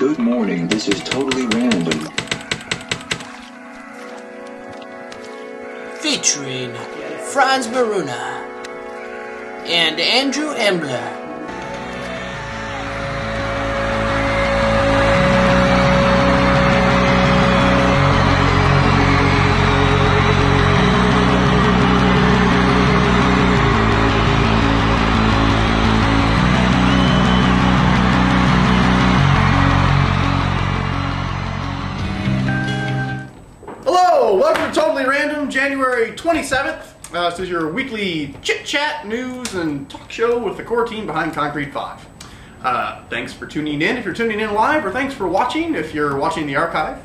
Good morning, this is totally random. Featuring Franz Maruna and Andrew Embler. Welcome to Totally Random, January 27th. This is your weekly chit-chat, news, and talk show with the core team behind concrete5. Thanks for tuning in if you're tuning in live, or thanks for watching if you're watching the archive.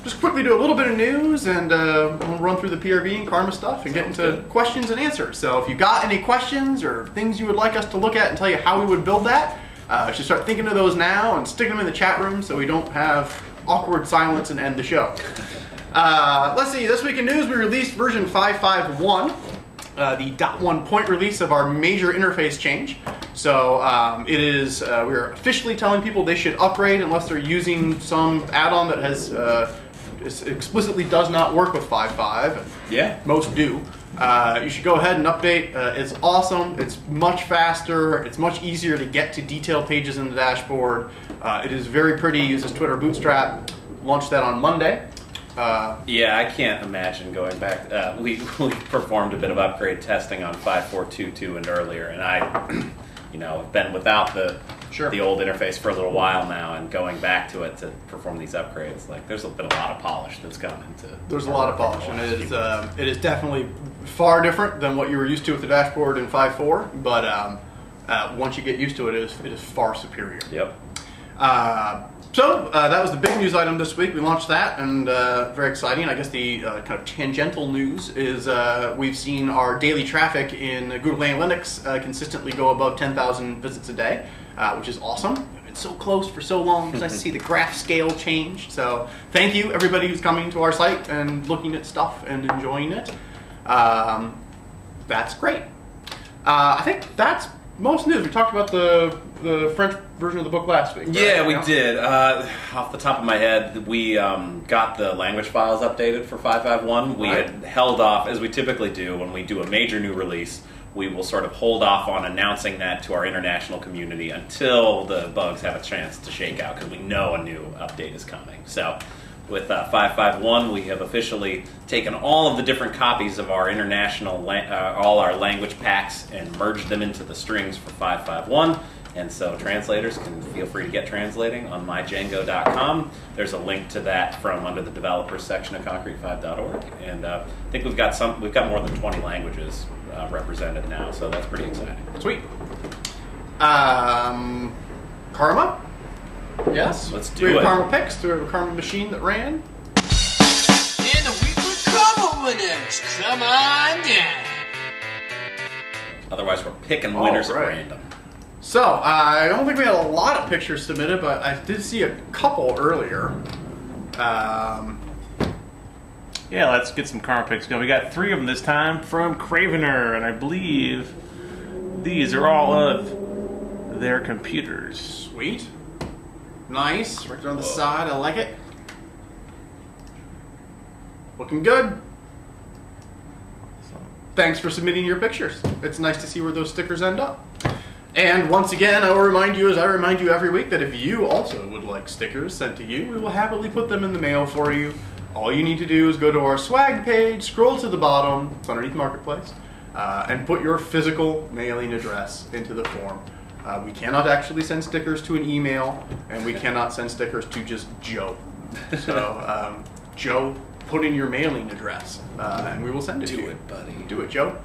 Just quickly do a little bit of news, and we'll run through the PRV and Karma stuff and get into questions and answers. So if you got any questions or things you would like us to look at and tell you how we would build that, you should start thinking of those now and sticking them in the chat room so we don't have awkward silence and end the show. Let's see, this week in news we released version 5.5.1, the .1 point release of our major interface change. So we're officially telling people they should upgrade unless they're using some add-on that has explicitly does not work with 5.5. Yeah. Most do. You should go ahead and update. It's awesome. It's much faster. It's much easier to get to detailed pages in the dashboard. It is very pretty. Uses Twitter Bootstrap. Launched that on Monday. Yeah, I can't imagine going back. We performed a bit of upgrade testing on 5.4.2.2 and earlier, and I, have been without the old interface for a little while now, and going back to it to perform these upgrades, there's been a lot of polish that's gone into. There's a lot of polish, and it is definitely far different than what you were used to with the dashboard in 5.4. But once you get used to it, it is far superior. Yep. So that was the big news item this week. We launched that, and very exciting. I guess the kind of tangential news is we've seen our daily traffic in Google Analytics consistently go above 10,000 visits a day, which is awesome. We've been so close for so long. It's nice to see the graph scale change. So thank you, everybody who's coming to our site and looking at stuff and enjoying it. That's great. I think that's most news. We talked about the French version of the book last week. Right? Yeah, we did. Off the top of my head, we got the language files updated for 5.5.1. We had held off, as we typically do when we do a major new release. We will sort of hold off on announcing that to our international community until the bugs have a chance to shake out, because we know a new update is coming. So with 5.5.1, we have officially taken all of the different copies of our international, all our language packs, and merged them into the strings for 5.5.1. And so translators can feel free to get translating on myjango.com. There's a link to that from under the developers section of concrete5.org. And I think we've got more than 20 languages represented now, so that's pretty exciting. Sweet. Karma? Yes? Let's Do do we have it. Karma picks? Do we have a Karma machine that ran? And the weekly Karma winners, come on down. Otherwise, we're picking winners at right. random. So, I don't think we had a lot of pictures submitted, but I did see a couple earlier. Yeah, let's get some Karma picks going. We got 3 of them this time from Cravener, and I believe these are all of their computers. Sweet. Nice. Right there on the side. I like it. Looking good. Thanks for submitting your pictures. It's nice to see where those stickers end up. And once again, I will remind you, as I remind you every week, that if you also would like stickers sent to you, we will happily put them in the mail for you. All you need to do is go to our swag page, scroll to the bottom, it's underneath Marketplace, and put your physical mailing address into the form. We cannot actually send stickers to an email, and we cannot send stickers to just Joe. So, Joe, put in your mailing address, and we will send it to you. Do it, buddy. Do it, Joe.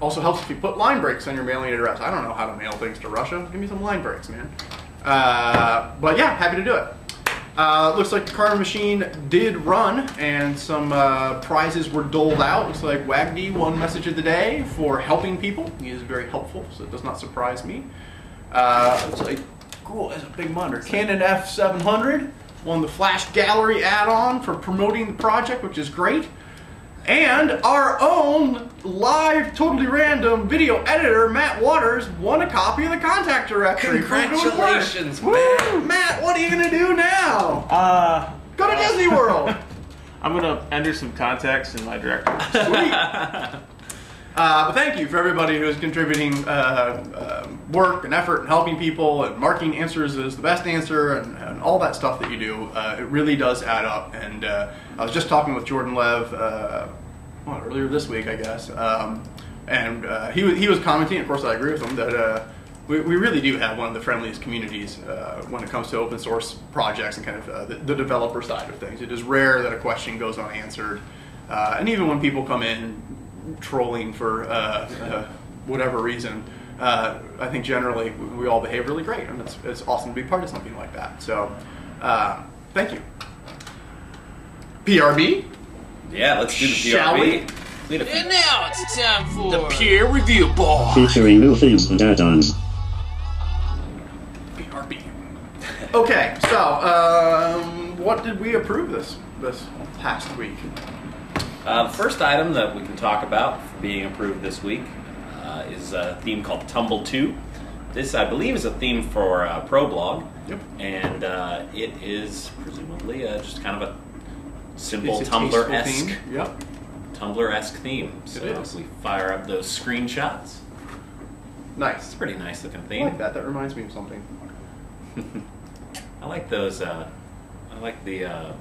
Also helps if you put line breaks on your mailing address. I don't know how to mail things to Russia. Give me some line breaks, man. But yeah, happy to do it. Looks like the Karma machine did run, and some prizes were doled out. Looks like Wagdy won Message of the Day for helping people. He is very helpful, so it does not surprise me. Looks like, cool, that's a big monitor. Canon F700 won the Flash Gallery add-on for promoting the project, which is great. And our own live, totally random video editor, Matt Waters, won a copy of the contact directory. Congratulations, Woo! Matt. Matt, what are you going to do now? Go to Disney World. I'm gonna enter some contacts in my directory. Sweet. But thank you for everybody who is contributing work and effort and helping people and marking answers as the best answer and all that stuff that you do. It really does add up. And I was just talking with Jordan Lev earlier this week, I guess, and he was commenting. Of course, I agree with him that we really do have one of the friendliest communities when it comes to open source projects and kind of the developer side of things. It is rare that a question goes unanswered, and even when people come in trolling for whatever reason, I think generally we all behave really great, and it's awesome to be part of something like that. So, thank you. PRB? Yeah, let's do the PRB. Shall we? And now it's time for the peer review ball. Featuring new themes and add-ons. PRB. Okay, so what did we approve this past week? The first item that we can talk about being approved this week is a theme called Tumble 2. This, I believe, is a theme for ProBlog. Yep. And it is presumably just kind of a simple It's a tasteful Tumblr-esque theme. Yep. Tumblr-esque theme. So It is. we fire up those screenshots. Nice. It's a pretty nice looking I theme. like that. That reminds me of something. I like those. I like the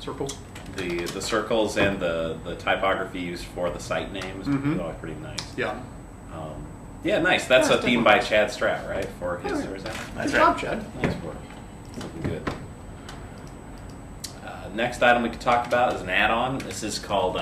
Circles. the circles and the typography used for the site names. Mhm. All pretty nice. Yeah. Yeah, nice. That's Yeah, a theme by Chad Stratt, right? For his Yeah. or is that? That's Good right. job, Chad. Nice work. Looking good. Next item we could talk about is an add-on. This is called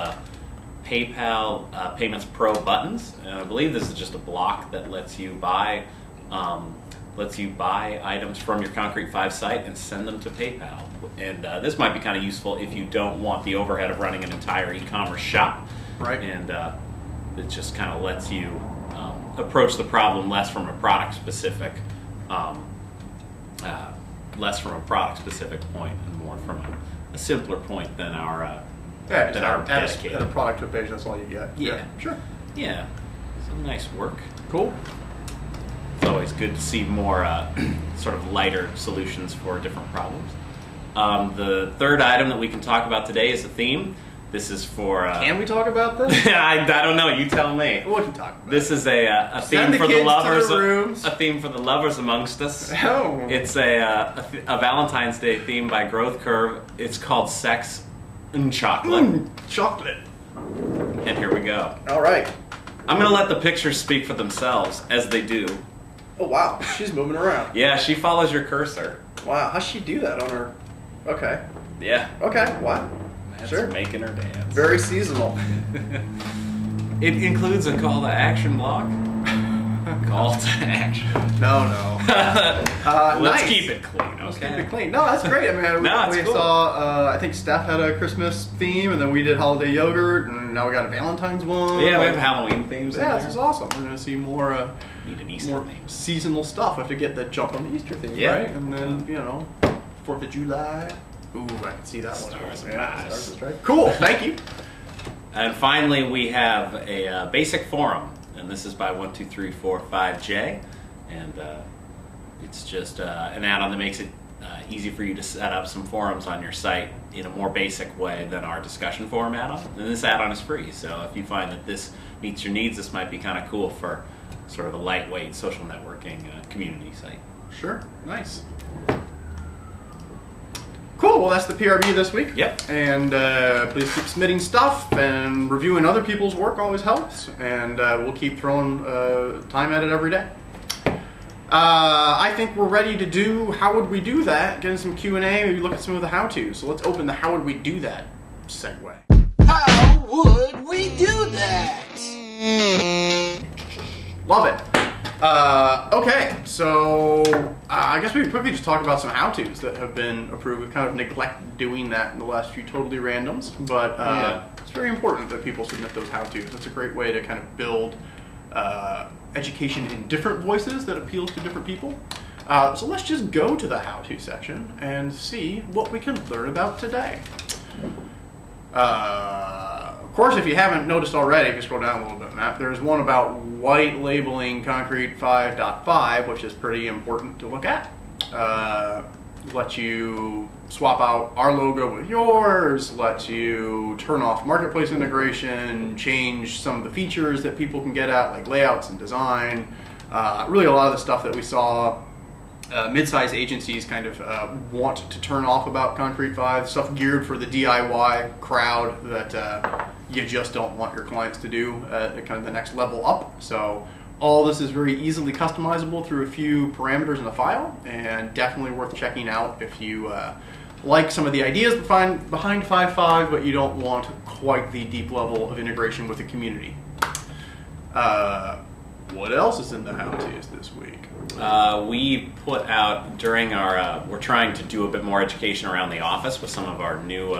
PayPal Payments Pro Buttons, and I believe this is just a block that lets you buy items from your concrete5 site and send them to PayPal. And this might be kind of useful if you don't want the overhead of running an entire e-commerce shop. Right. And it just kind of lets you approach the problem less from a product specific point and more from a simpler point than our Yeah, just than our add dedicated. a product to a page. That's all you get. Yeah. Sure. Yeah, some nice work. Cool. It's always good to see more sort of lighter solutions for different problems. The third item that we can talk about today is a theme. This is for. Can we talk about this? I don't know. You tell me. We can talk about This is a Send theme the for kids the lovers. to the rooms. A theme for the lovers amongst us. it. Oh. It's a Valentine's Day theme by Growth Curve. It's called Sex and Chocolate. Chocolate. And here we go. All right. I'm gonna let the pictures speak for themselves, as they do. Oh, wow. She's moving around. Yeah, she follows your cursor. Wow. How's she do that on her? Okay. Yeah, Okay. Wow. that's Sure. making her dance. Very seasonal. It includes a call to action block. Call to action. No, no. Let's nice. keep it clean, Let's okay? keep it clean. No, that's great. I mean, No, it's we cool. saw, I think Steph had a Christmas theme, and then we did holiday yogurt, and now we got a Valentine's one. Yeah, we have Halloween themes. Yeah, in this is there. awesome. We're going to see more Need an Easter more theme. seasonal stuff. We have to get the jump on the Easter theme, Yeah. right? And then, 4th of July. Ooh, I can see that one. Stars and Yeah, Stripes. Stars and Stripes. Cool, thank you. And finally, we have a basic forum, and this is by 12345J, and it's just an add-on that makes it easy for you to set up some forums on your site in a more basic way than our discussion forum add-on. And this add-on is free, so if you find that this meets your needs, this might be kind of cool for sort of a lightweight social networking community site. Sure, nice. Cool, well that's the PRB this week. Yep. And please keep submitting stuff, and reviewing other people's work always helps, and we'll keep throwing time at it every day. I think we're ready to do how would we do that, get in some Q&A, maybe look at some of the how-tos. So let's open the how would we do that segue. How would we do that? Love it. Okay, so I guess we could quickly just talk about some how-tos that have been approved. We've kind of neglected doing that in the last few Totally Randoms, but it's very important that people submit those how-tos. It's a great way to kind of build education in different voices that appeals to different people. So let's just go to the how-to section and see what we can learn about today. Of course, if you haven't noticed already, if you scroll down a little bit, Matt, there's one about white labeling concrete 5.5, which is pretty important to look at. Lets you swap out our logo with yours, lets you turn off marketplace integration, change some of the features that people can get at, like layouts and design. Really a lot of the stuff that we saw mid-sized agencies kind of want to turn off about Concrete 5, stuff geared for the DIY crowd that you just don't want your clients to do at kind of the next level up. So all this is very easily customizable through a few parameters in the file, and definitely worth checking out if you like some of the ideas behind 5.5, but you don't want quite the deep level of integration with the community. What else is in the how-tos this week? We put out during our, we're trying to do a bit more education around the office with some of our new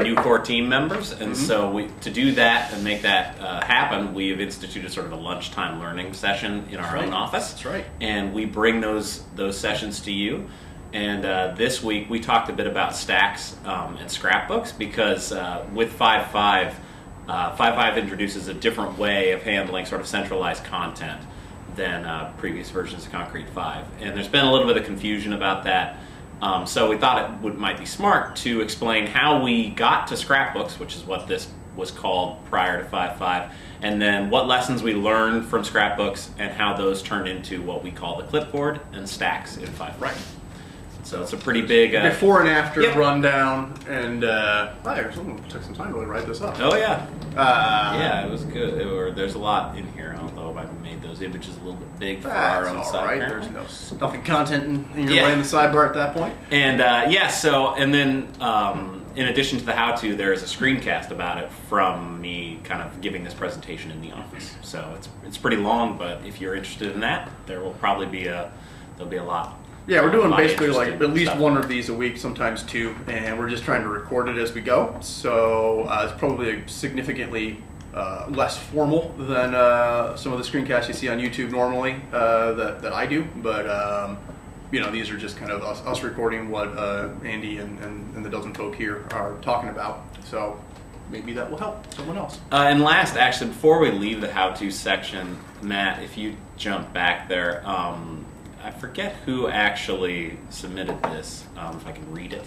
new core team members. And so to do that and make that happen, we've instituted sort of a lunchtime learning session in our own office. That's right. And we bring those sessions to you. And this week we talked a bit about stacks and scrapbooks because with 5.5, 5.5 introduces a different way of handling sort of centralized content than previous versions of Concrete 5. And there's been a little bit of confusion about that. So we thought it might be smart to explain how we got to scrapbooks, which is what this was called prior to 5.5, and then what lessons we learned from scrapbooks and how those turned into what we call the clipboard and stacks in 5.5. Right. So it's a pretty big before and after Yep. rundown, and someone took some time to really write this up. Oh yeah, yeah, it was good. There's a lot in here, although I made those images a little bit big for our own That's site. all right. apparently. There's nothing content in your Yeah. way in the sidebar at that point. And and then in addition to the how-to, there is a screencast about it from me, kind of giving this presentation in the office. So it's pretty long, but if you're interested in that, there will probably be there'll be a lot. Yeah, we're doing lot basically like interesting at least stuff. one of these a week, sometimes two, and we're just trying to record it as we go. So it's probably significantly less formal than some of the screencasts you see on YouTube normally that I do. But these are just kind of us recording what Andy and the dozen folk here are talking about. So maybe that will help someone else. And last, actually, before we leave the how-to section, Matt, if you jump back there. I forget who actually submitted this, if I can read it.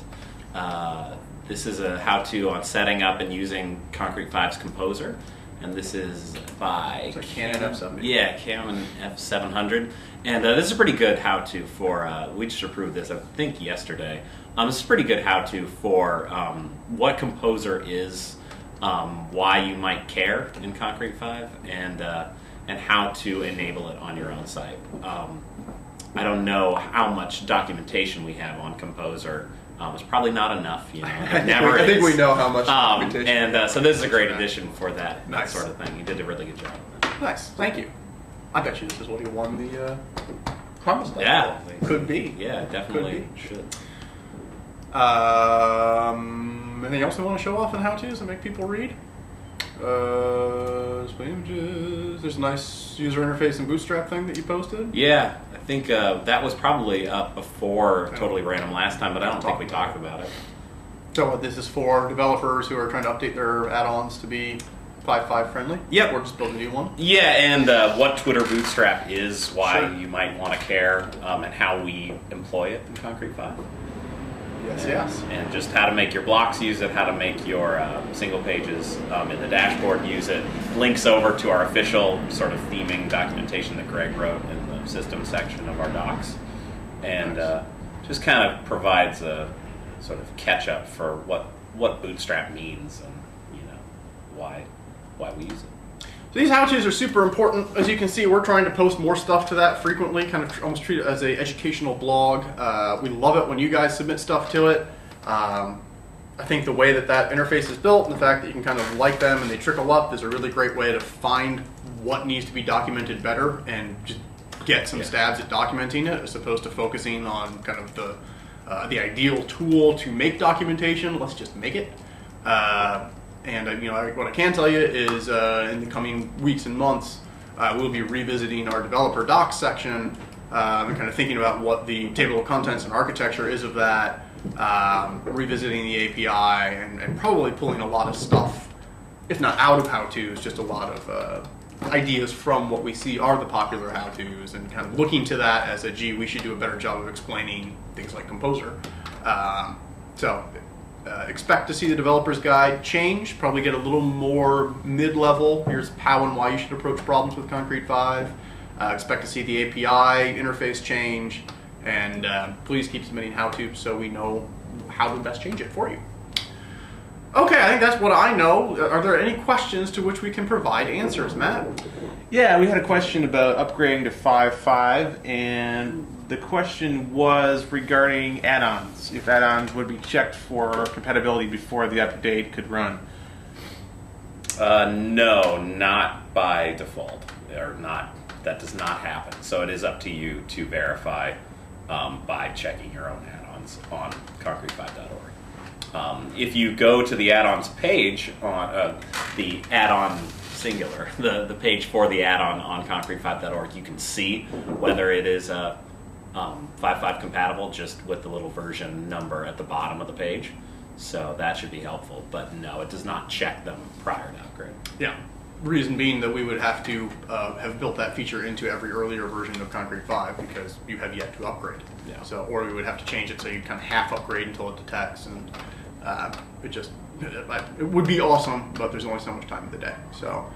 This is a how-to on setting up and using Concrete 5's Composer, and this is by It's like Canon F700. Yeah, Canon F700. And this is a pretty good how-to for, we just approved this, I think, yesterday. This is a pretty good how-to for what Composer is, why you might care in Concrete 5, and how to enable it on your own site. I don't know how much documentation we have on Composer. It's probably not enough, It never I think is. we know how much documentation. And so this is a great addition for that Nice. sort of thing. You did a really good job. Nice, thank you. I bet you this is what he won the promise. Yeah. Could be. Yeah, definitely Could be. should. Anything else we want to show off in how-tos and make people read? Display images. There's a nice user interface and Bootstrap thing that you posted. Yeah, I think that was probably up before Totally Random last time, but I don't think we talked about it. So what this is for developers who are trying to update their add-ons to be 5.5 friendly? Yep. Or just build a new one? Yeah, and what Twitter Bootstrap is, why Sure. you might want to care, and how we employ it in Concrete 5. Yes. And just how to make your blocks use it, how to make your single pages in the dashboard use it. Links over to our official sort of theming documentation that Greg wrote in the system section of our docs. And just kind of provides a sort of catch-up for what Bootstrap means and, why we use it. So these how-tos are super important. As you can see, we're trying to post more stuff to that frequently, kind of almost treat it as an educational blog. We love it when you guys submit stuff to it. I think the way that interface is built and the fact that you can kind of like them and they trickle up is a really great way to find what needs to be documented better and just get some stabs at documenting it as opposed to focusing on kind of the ideal tool to make documentation. Let's just make it. And what I can tell you is in the coming weeks and months, we'll be revisiting our developer docs section and kind of thinking about what the table of contents and architecture is of that, revisiting the API, and probably pulling a lot of stuff if not out of how-tos, just a lot of ideas from what we see are the popular how-tos, and kind of looking to that as a, gee, we should do a better job of explaining things like Composer. Expect to see the developer's guide change, probably get a little more mid-level. Here's how and why you should approach problems with Concrete5. Expect to see the API interface change, and please keep submitting how-tos so we know how to best change it for you. Okay, I think that's what I know. Are there any questions to which we can provide answers, Matt? Yeah, we had a question about upgrading to 5.5, and the question was regarding add-ons. If add-ons would be checked for compatibility before the update could run. No, not by default, or not. That does not happen. So it is up to you to verify by checking your own add-ons on concrete5.org. If you go to the add-ons page on the add-on singular, the page for the add-on on concrete5.org, you can see whether it is 5.5 compatible just with the little version number at the bottom of the page. So that should be helpful. But no, it does not check them prior to upgrade. Yeah. Reason being that we would have to have built that feature into every earlier version of Concrete5 because you have yet to upgrade. Yeah. So, or we would have to change it so you kind of half upgrade until it detects, and it would be awesome, but there's only so much time in the day. So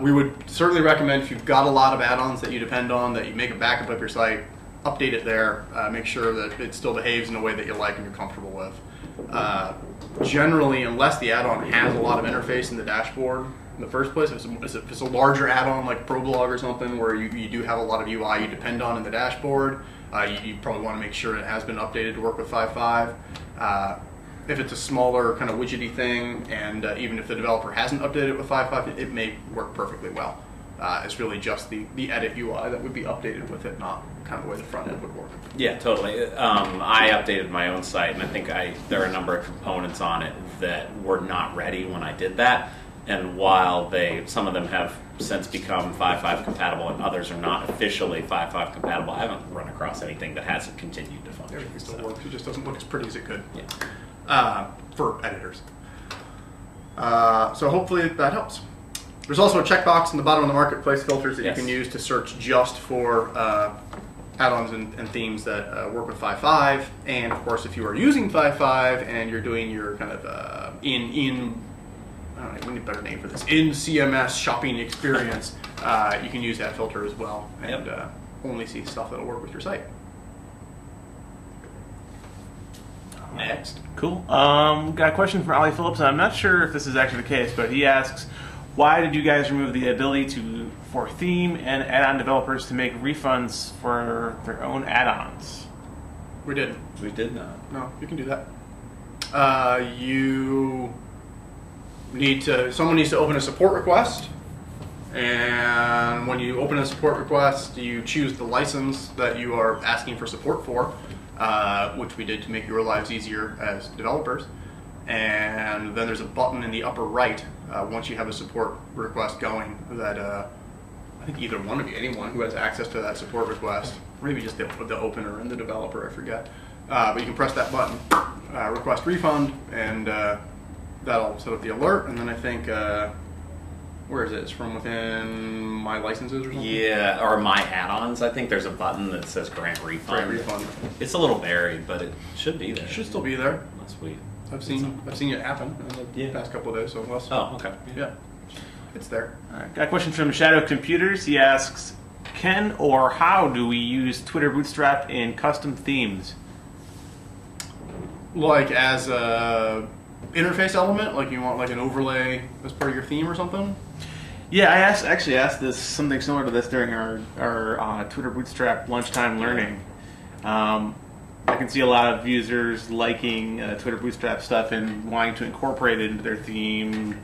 we would certainly recommend, if you've got a lot of add-ons that you depend on, that you make a backup of your site, update it there, make sure that it still behaves in a way that you like and you're comfortable with. Generally, unless the add-on has a lot of interface in the dashboard in the first place, if it's a larger add-on like ProBlog or something where you do have a lot of UI you depend on in the dashboard, you probably want to make sure it has been updated to work with 5.5. If it's a smaller kind of widgety thing, and even if the developer hasn't updated it with 5.5, it may work perfectly well. It's really just the edit UI that would be updated with it, not kind of the way the front end would work. Yeah, totally. I updated my own site, and I think there are a number of components on it that were not ready when I did that. And while some of them have since become 5.5 compatible and others are not officially 5.5 compatible, I haven't run across anything that hasn't continued to function. Everything still works, it just doesn't look as pretty as it could. Yeah. For editors. So hopefully that helps. There's also a checkbox in the bottom of the marketplace filters that you can use to search just for add-ons and themes that work with 5.5. And of course, if you are using 5.5 and you're doing your kind of I don't know, we need a better name for this, in CMS shopping experience, you can use that filter as well and only see stuff that'll work with your site. Next. Cool. Got a question from Ali Phillips. I'm not sure if this is actually the case, but he asks, why did you guys remove the ability for theme and add-on developers to make refunds for their own add-ons? We didn't. We did not. No, you can do that. Someone needs to open a support request, and when you open a support request, you choose the license that you are asking for support for, which we did to make your lives easier as developers. And then there's a button in the upper right once you have a support request going that I think either one of you, anyone who has access to that support request, maybe just the opener and the developer, I forget, but you can press that button, request refund, and that'll set up the alert. And then I think where is it? It's from within my licenses or something? Yeah, or my add-ons. I think there's a button that says grant refund. Grant refund. It's a little buried, but it should be there. It should still be there. That's sweet. I've seen it happen in the past couple of days. So Oh, okay. Yeah, it's there. All right, got a question from Shadow Computers. He asks, can or how do we use Twitter Bootstrap in custom themes? Like as a interface element, like you want like an overlay as part of your theme or something? Yeah, I actually asked this something similar to this during our Twitter Bootstrap lunchtime learning. I can see a lot of users liking Twitter Bootstrap stuff and wanting to incorporate it into their theme,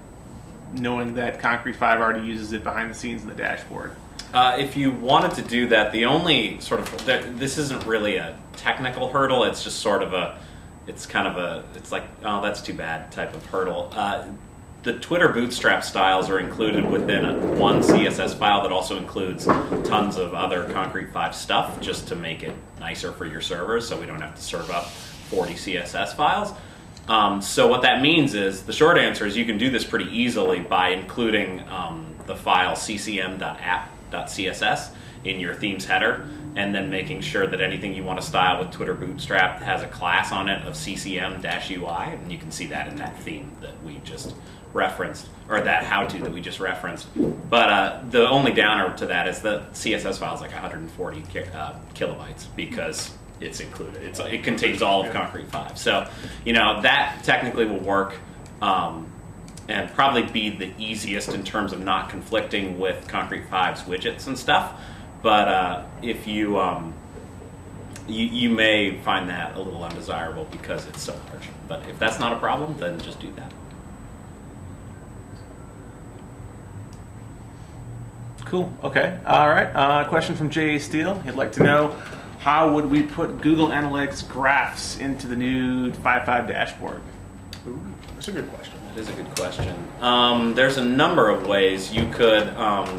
knowing that Concrete5 already uses it behind the scenes in the dashboard. If you wanted to do that, the only sort of this isn't really a technical hurdle. It's just sort of it's like, oh, that's too bad type of hurdle. The Twitter Bootstrap styles are included within one CSS file that also includes tons of other Concrete5 stuff, just to make it nicer for your servers, so we don't have to serve up 40 CSS files. So what that means is, the short answer is you can do this pretty easily by including the file ccm.app.css in your theme's header, and then making sure that anything you want to style with Twitter Bootstrap has a class on it of ccm-ui, and you can see that in that theme that we just referenced, or that how-to that we just referenced. But the only downer to that is the CSS file is like 140 kilobytes, because it's included. It contains all of concrete5. So, that technically will work, and probably be the easiest in terms of not conflicting with concrete5's widgets and stuff. But if you may find that a little undesirable because it's so large. But if that's not a problem, then just do that. Cool. Okay. All right. Question from Jay Steele. He'd like to know, how would we put Google Analytics graphs into the new 5.5 dashboard? Ooh, that's a good question. That is a good question. There's a number of ways you could.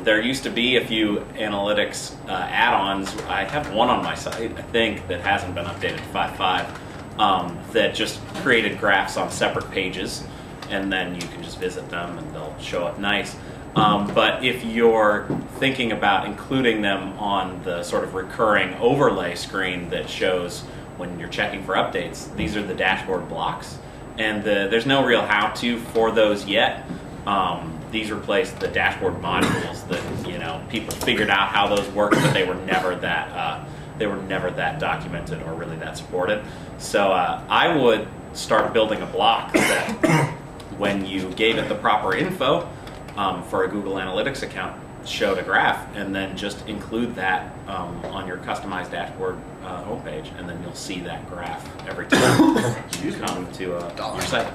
There used to be a few analytics add-ons. I have one on my site, I think, that hasn't been updated to 5.5, that just created graphs on separate pages, and then you can just visit them and they'll show up nice. But if you're thinking about including them on the sort of recurring overlay screen that shows when you're checking for updates, these are the dashboard blocks. And there's no real how-to for those yet. These replace the dashboard modules that people figured out how those work, but they were never that documented or really that supported. So I would start building a block that, when you gave it the proper info for a Google Analytics account, showed a graph, and then just include that on your customized dashboard homepage, and then you'll see that graph every time you come to your site.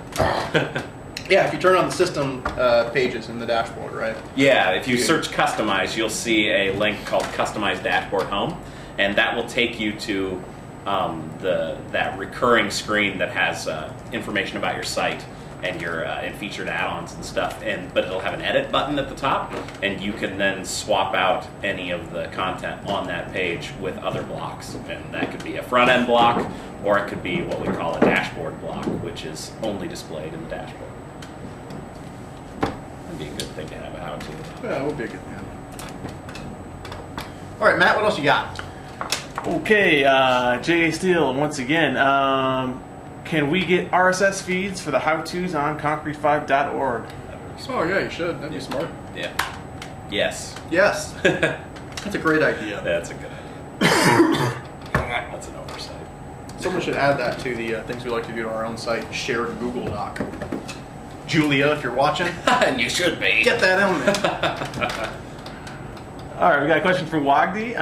Yeah, if you turn on the system pages in the dashboard, right? Yeah, if you search Customize, you'll see a link called Customize Dashboard Home, and that will take you to that recurring screen that has information about your site and your and featured add-ons and stuff. But it'll have an edit button at the top, and you can then swap out any of the content on that page with other blocks. And that could be a front-end block, or it could be what we call a dashboard block, which is only displayed in the dashboard. That'd be a good thing to have a how-to. Yeah, it would be a good thing. All right, Matt, what else you got? Okay, J.A. Steele, once again. Can we get RSS feeds for the how-tos on concrete5.org? Oh, yeah, you should. That'd be smart. Yeah. Yes. Yes. That's a great idea. That's a good idea. That's an oversight. Someone should add that to the things we like to do to our own site, shared Google Doc. Julia, if you're watching, And you should be. get that on there. All right, we got a question from Wagdi.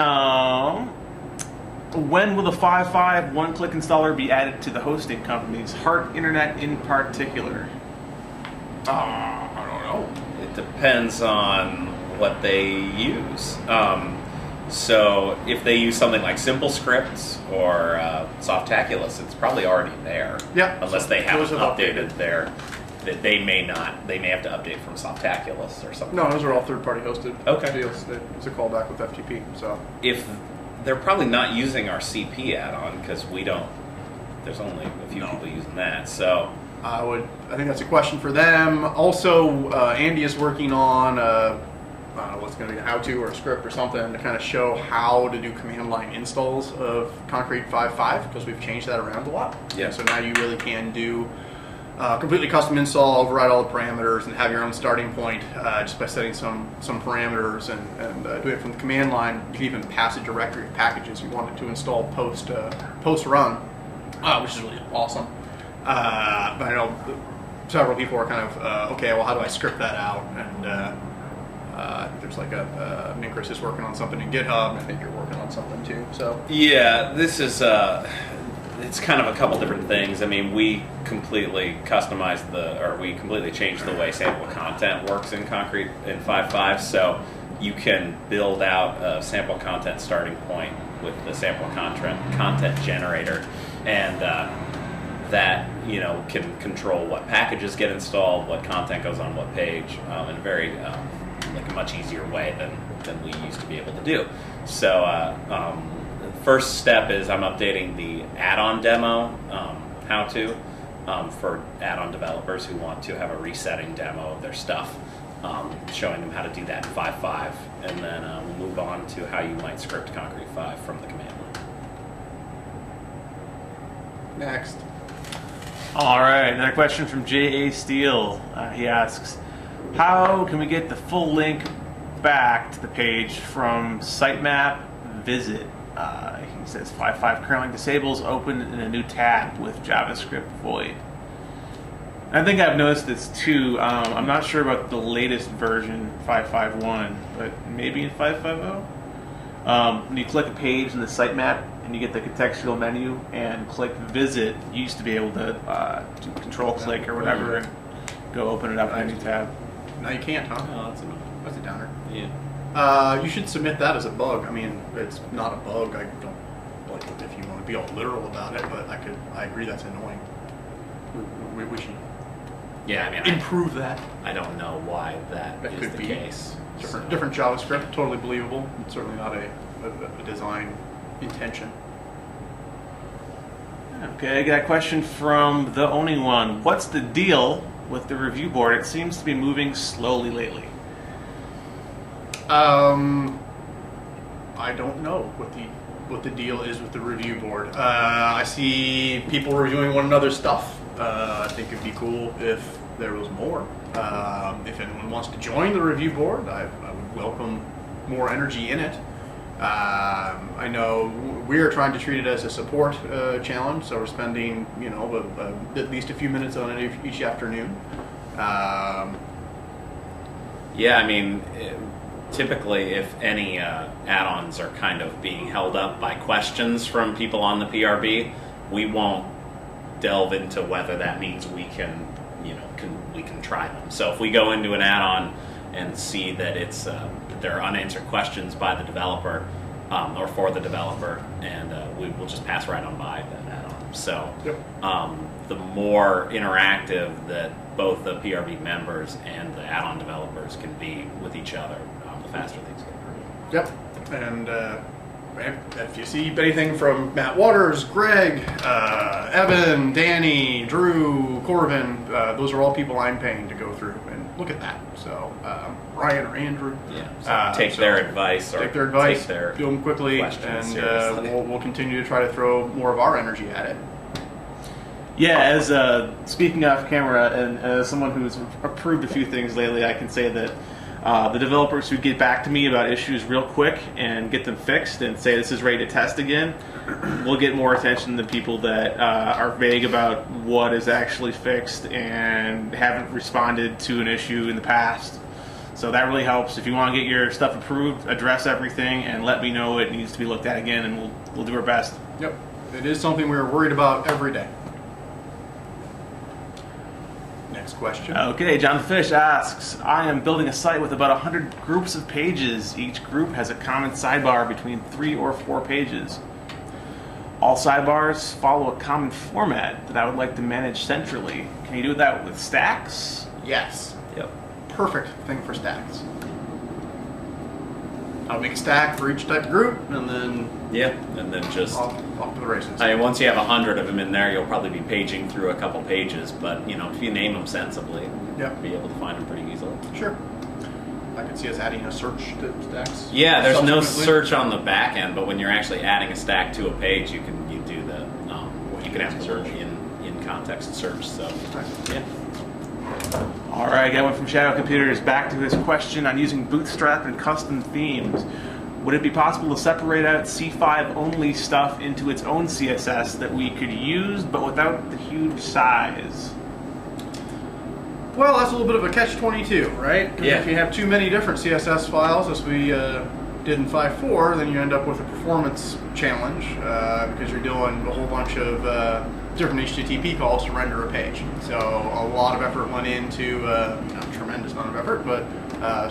When will the 5.5 one-click installer be added to the hosting companies, Heart Internet in particular? I don't know. It depends on what they use. So if they use something like Simple Scripts or Softaculous, it's probably already there. Yeah. Unless they Those haven't have updated their. That they may not. They may have to update from Softaculous or something. No, those are all third-party hosted Okay. deals. It's a callback with FTP. So If they're probably not using our CP add-on, because we don't. There's only a few people using that. So I think that's a question for them. Also, Andy is working on I don't know what's going to be a how-to or a script or something to kind of show how to do command line installs of Concrete 5.5, because we've changed that around a lot. Yeah. So now you really can do completely custom install, override all the parameters, and have your own starting point just by setting some parameters and doing it from the command line. You can even pass a directory of packages you want it to install post run, which is really awesome. But I know several people are kind of okay. Well, how do I script that out? And I think there's like Chris is working on something in GitHub, and I think you're working on something too. So yeah, this is it's kind of a couple different things. I mean, we completely we completely changed the way sample content works in Concrete in 5.5. So you can build out a sample content starting point with the sample content generator, and that can control what packages get installed, what content goes on what page, in a very like a much easier way than we used to be able to do. So the first step is I'm updating the add-on demo how-to for add-on developers who want to have a resetting demo of their stuff, showing them how to do that in 5.5, and then we'll move on to how you might script concrete5 from the command line. Next. All right, another question from J.A. Steele. He asks, how can we get the full link back to the page from sitemap visit? He says 5.5 currently disables open in a new tab with JavaScript void. I think I've noticed this too. I'm not sure about the latest version, 5.5.1, but maybe in 5.5.0. When you click a page in the sitemap and you get the contextual menu and click visit, you used to be able to do control click or whatever and go open it up in a new tab. Now you can't, huh? Oh, that's annoying. That's a downer. Yeah. You should submit that as a bug. I mean, it's not a bug. I don't like it if you want to be all literal about it, but I agree that's annoying. We should Yeah, I mean, improve that. I don't know why that That is could the be case. Different JavaScript, totally believable. It's certainly not a design intention. Okay, I got a question from the owning one. What's the deal with the review board? It seems to be moving slowly lately. I don't know what the deal is with the review board. I see people reviewing one another's stuff. I think it'd be cool if there was more. If anyone wants to join the review board, I would welcome more energy in it. I know we're trying to treat it as a support challenge, so we're spending at least a few minutes on it each afternoon. Yeah, I mean, typically if any add-ons are kind of being held up by questions from people on the PRB, we won't delve into whether that means we can try them. So if we go into an add-on and see that it's that there are unanswered questions by the developer or for the developer, and we will just pass right on by that add-on. So the more interactive that both the PRB members and the add-on developers can be with each other, the faster things get approved. Yep, and if you see anything from Matt Waters, Greg, Evan, Danny, Drew, Corvin, those are all people I'm paying to go through and look at that. So Ryan or Andrew, Take their advice, or take their advice, take their do them quickly, questions and seriously. we'll continue to try to throw more of our energy at it. Yeah, as speaking off camera, and as someone who's approved a few things lately, I can say that the developers who get back to me about issues real quick and get them fixed and say this is ready to test again will get more attention than people that are vague about what is actually fixed and haven't responded to an issue in the past. So that really helps. If you want to get your stuff approved, address everything and let me know it needs to be looked at again, and we'll do our best. Yep, it is something we're worried about every day. Next question. Okay, John Fish asks, I am building a site with about 100 groups of pages. Each group has a common sidebar between 3 or 4 pages. All sidebars follow a common format that I would like to manage centrally. Can you do that with stacks? Yes. Yep. Perfect thing for stacks. I'll make a stack for each type of group, and then Yeah, and then just off to the races. I mean, once you have 100 of them in there, you'll probably be paging through a couple pages. But if you name them sensibly, Yep. you'll be able to find them pretty easily. Sure. I can see us adding a search to stacks. Yeah, there's no subsequently. search on the back end, but when you're actually adding a stack to a page, you do the you can have the search in context search. So yeah. All right, I got one from Shadow Computers. Back to his question on using Bootstrap and custom themes. Would it be possible to separate out C5 only stuff into its own CSS that we could use, but without the huge size? Well, that's a little bit of a catch-22, right? 'Cause Yeah. if you have too many different CSS files, as we did in 5.4, then you end up with a performance challenge because you're doing a whole bunch of different HTTP calls to render a page. So a lot of effort went into, not a tremendous amount of effort, but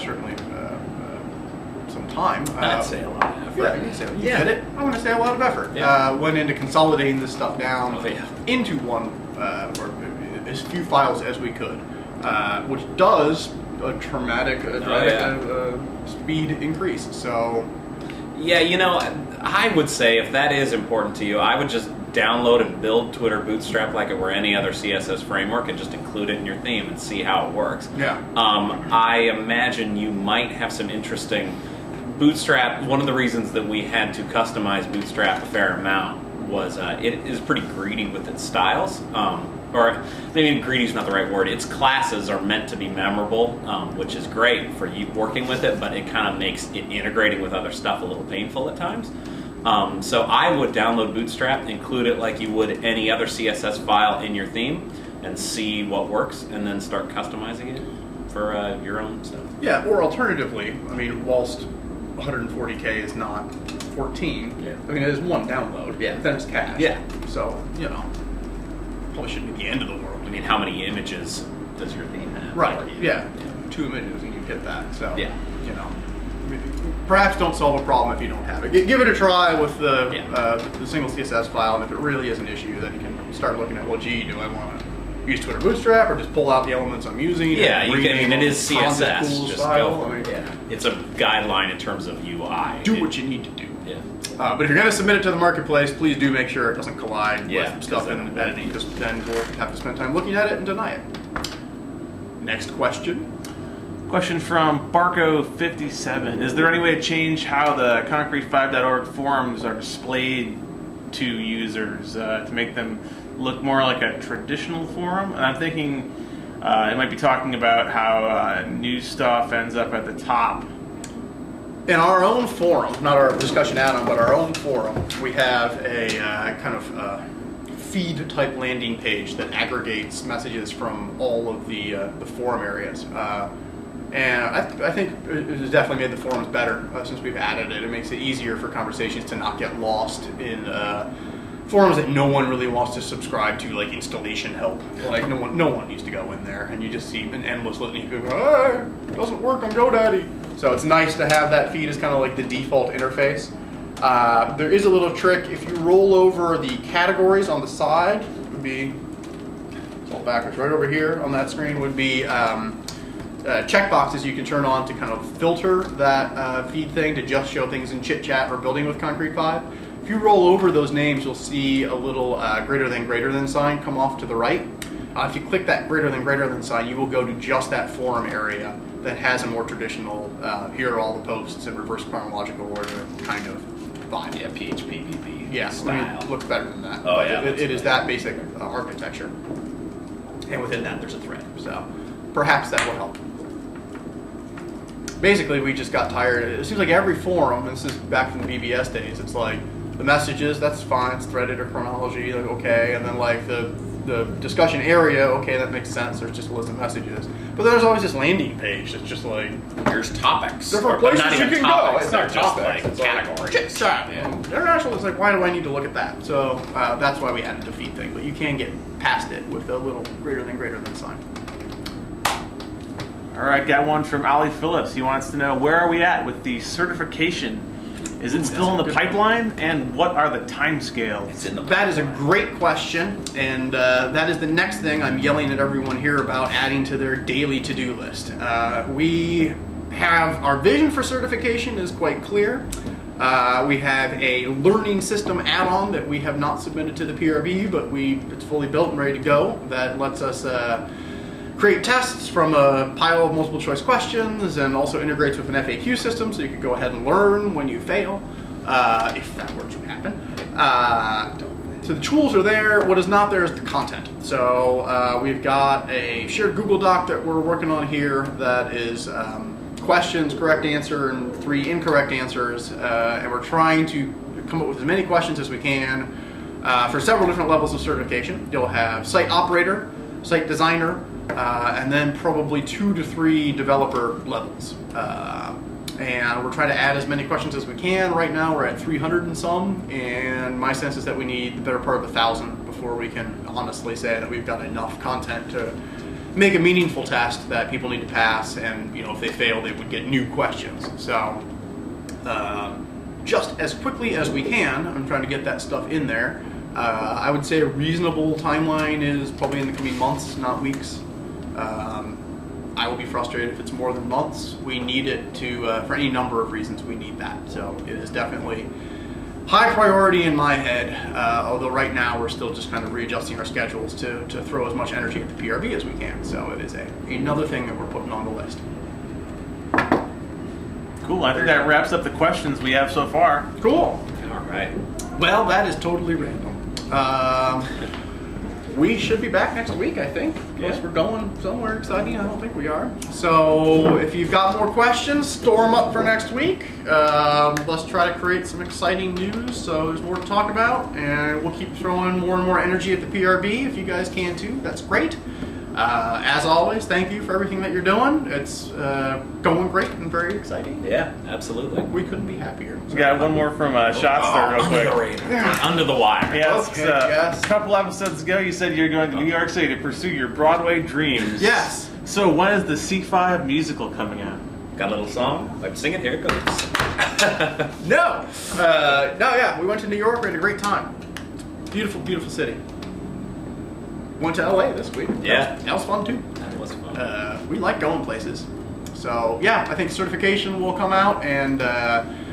certainly some time. I'd say a lot of effort. Yeah, you can say you Yeah. did it. I'm going to say a lot of effort. Yeah. Went into consolidating this stuff down Oh, yeah. into one, or as few files as we could, which does a dramatic speed increase. So Yeah, I would say if that is important to you, I would just download and build Twitter Bootstrap like it were any other CSS framework and just include it in your theme and see how it works. Yeah. I imagine you might have some interesting Bootstrap. One of the reasons that we had to customize Bootstrap a fair amount was it is pretty greedy with its styles. Or maybe greedy is not the right word. Its classes are meant to be memorable, which is great for you working with it, but it kind of makes it integrating with other stuff a little painful at times. So I would download Bootstrap, include it like you would any other CSS file in your theme, and see what works, and then start customizing it for your own stuff. Yeah, or alternatively, I mean, whilst 140K is not 14, Yeah. I mean, it is one download. Yeah. Then it's cached. Yeah. So, probably shouldn't be the end of the world. I mean, how many images does your theme have? Right. Or you- Yeah. 2 images and you get that. So, Yeah. perhaps don't solve a problem if you don't have it. Give it a try with the Yeah. the single CSS file, and if it really is an issue, then you can start looking at, well, gee, do I want to use Twitter Bootstrap or just pull out the elements I'm using? Yeah, and you can. I mean, it is rename them CSS. content pool Just style? go. I mean, Yeah, it's a guideline in terms of UI. do what you need to do. Yeah. But if you're going to submit it to the marketplace, please do make sure it doesn't collide Yeah, with stuff in because editing, because then we'll have to spend time looking at it and deny it. Next question. Question from Barco57. Is there any way to change how the concrete5.org forums are displayed to users to make them look more like a traditional forum? And I'm thinking it might be talking about how new stuff ends up at the top. In our own forum, not our discussion add-on, but our own forum, we have a kind of feed type landing page that aggregates messages from all of the forum areas. And I think it has definitely made the forums better since we've added it. It makes it easier for conversations to not get lost in forums that no one really wants to subscribe to, like installation help. Like no one needs to go in there, and you just see an endless litany of people go, "Hey, it doesn't work on GoDaddy." So it's nice to have that feed as kind of like the default interface. There is a little trick. If you roll over the categories on the side, it would be, it's all backwards, right over here on that screen would be checkboxes you can turn on to kind of filter that feed thing to just show things in chit chat or building with concrete5. If you roll over those names, you'll see a little greater than sign come off to the right. If you click that greater than sign, you will go to just that forum area that has a more traditional, here are all the posts in reverse chronological order kind of vibe. Yeah, PHP Yeah, I style. mean, it looks better than that. Oh, But yeah, it is that basic architecture. And within that, there's a thread. So perhaps that will help. Basically, we just got tired. It seems like every forum, and this is back from the BBS days, it's like the messages, that's fine, it's threaded or chronology, like okay, and then like the discussion area, okay, that makes sense, there's just a list of messages. But there's always this landing page that's just like, Here's topics. different Or places not you even can go. topics, It's they're not just topics, like it's categories. chit chat. Yeah. International, it's like, why do I need to look at that? So that's why we added the feed thing, but you can get past it with a little greater than sign. All right, got one from Ali Phillips. He wants to know, where are we at with the certification? Is it still in the pipeline? And what are the timescales? It's in the That is a great question, and that is the next thing I'm yelling at everyone here about adding to their daily to-do list. We have, our vision for certification is quite clear. We have a learning system add-on that we have not submitted to the PRB, but it's fully built and ready to go. That lets us create tests from a pile of multiple choice questions, and also integrates with an FAQ system, so you can go ahead and learn when you fail, if that were to happen. So the tools are there. What is not there is the content. So we've got a shared Google Doc that we're working on here that is questions, correct answer, and 3 incorrect answers, and we're trying to come up with as many questions as we can for several different levels of certification. You'll have site operator, site designer, and then probably 2 to 3 developer levels. And we're trying to add as many questions as we can. Right now we're at 300 and some, and my sense is that we need the better part of 1,000 before we can honestly say that we've got enough content to make a meaningful test that people need to pass, and if they fail, they would get new questions. So just as quickly as we can, I'm trying to get that stuff in there. I would say a reasonable timeline is probably in the coming months, not weeks. I will be frustrated if it's more than months. We need it to, for any number of reasons, we need that. So it is definitely high priority in my head, although right now we're still just kind of readjusting our schedules to throw as much energy at the PRB as we can. So it is another thing that we're putting on the list. Cool. I think that wraps up the questions we have so far. Cool. All right. Well, that is totally random. We should be back next week, I think. Unless we're going somewhere exciting. I don't think we are. So if you've got more questions, store them up for next week. Let's try to create some exciting news so there's more to talk about. And we'll keep throwing more and more energy at the PRB if you guys can too. That's great. As always, thank you for everything that you're doing. It's going great and very exciting. Yeah, absolutely. We couldn't be happier. We got one more from Shots there, real quick. Under the wire. Yes, Okay, yes. A couple episodes ago, you said you're going to New York City to pursue your Broadway dreams. Yes. So when is the C5 musical coming out? Got a little song. I'm singing. Here it goes. No. Yeah. We went to New York. We had a great time. Beautiful, beautiful city. Went to LA this week. Yeah. That was fun too. That was fun. We like going places. So yeah, I think certification will come out and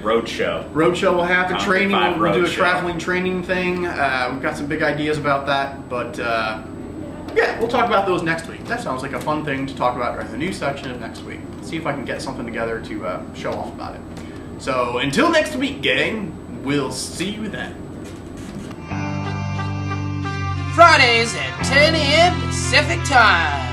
Roadshow. roadshow will happen. Concrete Training, 5 we'll do a roadshow. traveling training thing. We've got some big ideas about that, but yeah, we'll talk about those next week. That sounds like a fun thing to talk about in the news section of next week. See if I can get something together to show off about it. So until next week, gang, we'll see you then. Fridays at 10 a.m. Pacific Time.